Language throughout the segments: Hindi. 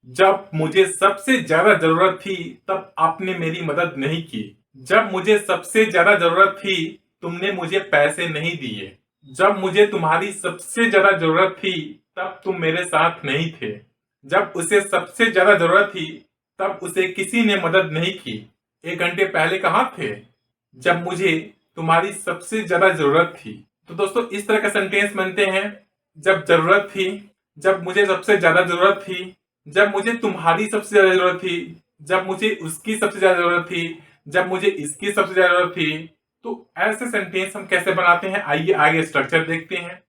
जब मुझे सबसे ज्यादा जरूरत थी तब आपने मेरी मदद नहीं की। जब मुझे सबसे ज्यादा जरूरत थी तुमने मुझे पैसे नहीं दिए। जब मुझे तुम्हारी सबसे ज्यादा जरूरत थी तब तुम मेरे साथ नहीं थे। जब उसे सबसे ज्यादा जरूरत थी तब उसे किसी ने मदद नहीं की। 1 घंटे पहले कहाँ थे जब मुझे तुम्हारी सबसे ज्यादा जरूरत थी। तो दोस्तों इस तरह का सेंटेंस बनते हैं। जब जरूरत थी, जब मुझे सबसे ज्यादा जरूरत थी, जब मुझे तुम्हारी सबसे ज्यादा जरूरत थी, जब मुझे उसकी सबसे ज्यादा जरूरत थी, जब मुझे इसकी सबसे ज्यादा जरूरत थी। तो ऐसे सेंटेंस हम कैसे बनाते हैं, आइए आगे स्ट्रक्चर देखते हैं।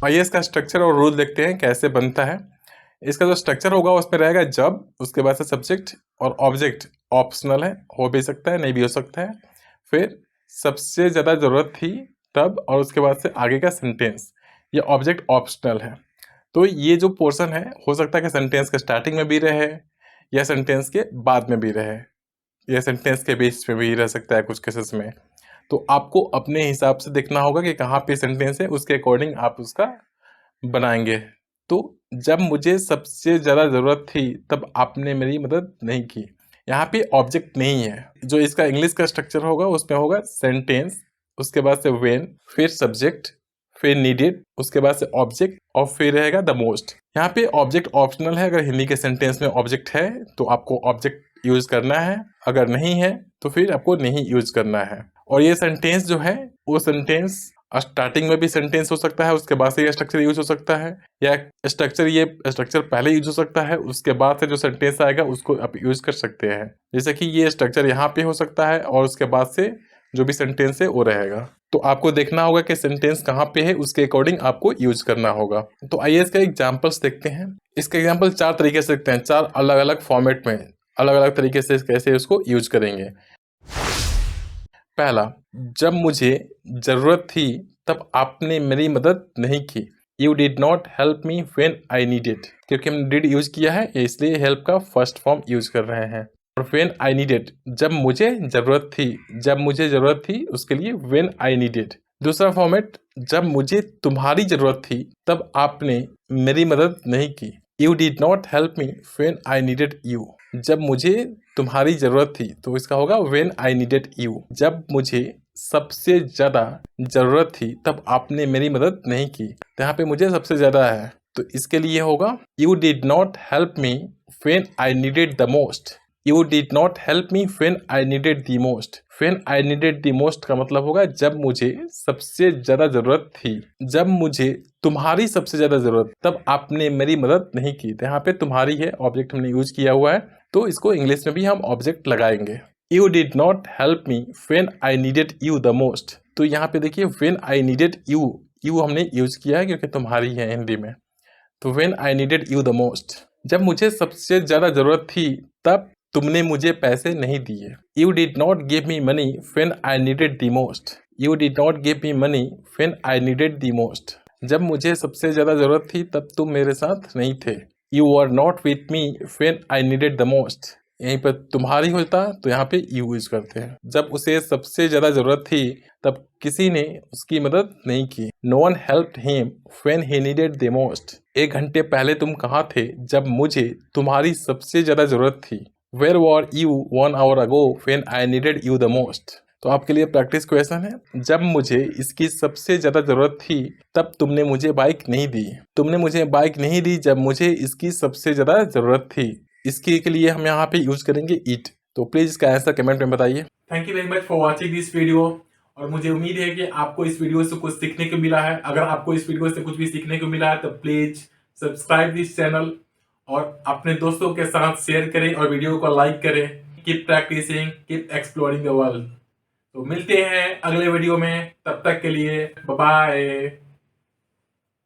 आइए इसका स्ट्रक्चर और रूल देखते हैं कैसे बनता है। इसका जो स्ट्रक्चर होगा उसमें रहेगा जब, उसके बाद से सब्जेक्ट और ऑब्जेक्ट ऑप्शनल है, हो भी सकता है नहीं भी हो सकता है। फिर सबसे ज़्यादा ज़रूरत थी तब, और उसके बाद से आगे का सेंटेंस, ये ऑब्जेक्ट ऑप्शनल है। तो ये जो पोर्शन है हो सकता है कि सेंटेंस के स्टार्टिंग में भी रहे या सेंटेंस के बाद में भी रहे या सेंटेंस के बीच में भी रह सकता है कुछ केसेस में। तो आपको अपने हिसाब से देखना होगा कि कहाँ पे सेंटेंस है, उसके अकॉर्डिंग आप उसका बनाएंगे। तो जब मुझे सबसे ज़्यादा ज़रूरत थी तब आपने मेरी मदद नहीं की। यहाँ पे ऑब्जेक्ट नहीं है। जो इसका इंग्लिश का स्ट्रक्चर होगा उसमें होगा सेंटेंस, उसके बाद से व्हेन, फिर सब्जेक्ट, फिर नीडेड, उसके बाद से ऑब्जेक्ट और फिर रहेगा द मोस्ट। यहाँ पे ऑब्जेक्ट ऑप्शनल है। अगर हिंदी के सेंटेंस में ऑब्जेक्ट है तो आपको ऑब्जेक्ट यूज करना है, अगर नहीं है तो फिर आपको नहीं यूज करना है। और ये सेंटेंस जो है वो सेंटेंस स्टार्टिंग में भी सेंटेंस हो सकता है, उसके बाद से ये स्ट्रक्चर यूज हो सकता है, या स्ट्रक्चर पहले यूज हो सकता है, उसके बाद से जो सेंटेंस आएगा उसको आप यूज कर सकते हैं। जैसे कि ये स्ट्रक्चर यहाँ पे हो सकता है और उसके बाद से जो भी सेंटेंस है वो रहेगा। तो आपको देखना होगा कि सेंटेंस कहाँ पे है, उसके अकॉर्डिंग आपको यूज करना होगा। तो आइए इसका एग्जाम्पल्स देखते हैं। इसका एग्जाम्पल 4 तरीके से देखते हैं, 4 अलग अलग फॉर्मेट में अलग अलग तरीके से कैसे उसको यूज करेंगे। पहला, जब मुझे जरूरत थी तब आपने मेरी मदद नहीं की। You did not help me when I needed. क्योंकि हमने डिड यूज किया है इसलिए हेल्प का फर्स्ट फॉर्म यूज कर रहे हैं। और व्हेन आई नीडेड, जब मुझे जरूरत थी, जब मुझे जरूरत थी उसके लिए व्हेन आई नीडेड। दूसरा फॉर्मेट, जब मुझे तुम्हारी जरूरत थी तब आपने मेरी मदद नहीं की। You did not help me when I needed you. जब मुझे तुम्हारी जरूरत थी तो इसका होगा व्हेन आई नीडेड यू। जब मुझे सबसे ज्यादा जरूरत थी तब आपने मेरी मदद नहीं की। तो यहाँ पे मुझे सबसे ज्यादा है तो इसके लिए होगा you did not help me when I needed the most. You did not help me when I needed the most. When I needed the most का मतलब होगा जब मुझे सबसे ज्यादा जरूरत थी। जब मुझे तुम्हारी सबसे ज्यादा जरूरत तब आपने मेरी मदद नहीं की। तो यहाँ पे तुम्हारी है, ऑब्जेक्ट हमने यूज किया हुआ है तो इसको इंग्लिश में भी हम ऑब्जेक्ट लगाएंगे। You did not help me when I needed you the most. तो यहाँ पे देखिए when I needed you, you हमने यूज किया है क्योंकि तुम्हारी है हिंदी में। तो when I needed you the most, जब मुझे सबसे ज्यादा जरूरत थी तब तुमने मुझे पैसे नहीं दिए। You did not give me money when I needed the most. You did not give me money when I needed the most. जब मुझे सबसे ज्यादा जरूरत थी तब तुम मेरे साथ नहीं थे। You are not with me when I needed the most. यहीं पर तुम्हारी होता तो यहाँ पे यू यूज करते हैं। जब उसे सबसे ज्यादा जरूरत थी तब किसी ने उसकी मदद नहीं की। No one helped him when he needed the most. 1 घंटे पहले तुम कहाँ थे जब मुझे तुम्हारी सबसे ज्यादा जरूरत थी। Where were you 1 hour ago when I needed you the most. तो आपके लिए प्रैक्टिस क्वेश्चन है, जब मुझे इसकी सबसे ज्यादा जरूरत थी तब तुमने मुझे बाइक नहीं दी। तुमने मुझे बाइक नहीं दी जब मुझे इसकी सबसे ज्यादा जरूरत थी। इसके के लिए हम यहाँ पे यूज करेंगे इट। तो प्लीज इसका आंसर कमेंट में बताइए। Thank you very much for watching this video. और मुझे उम्मीद है कि आपको इस वीडियो से कुछ सीखने को मिला है। अगर आपको इस वीडियो से कुछ भी सीखने को मिला है तो प्लीज सब्सक्राइब दिस चैनल और अपने दोस्तों के साथ शेयर करें और वीडियो को लाइक करें। Keep practising, keep exploring the world. तो मिलते हैं अगले वीडियो में, तब तक के लिए बाय बाय।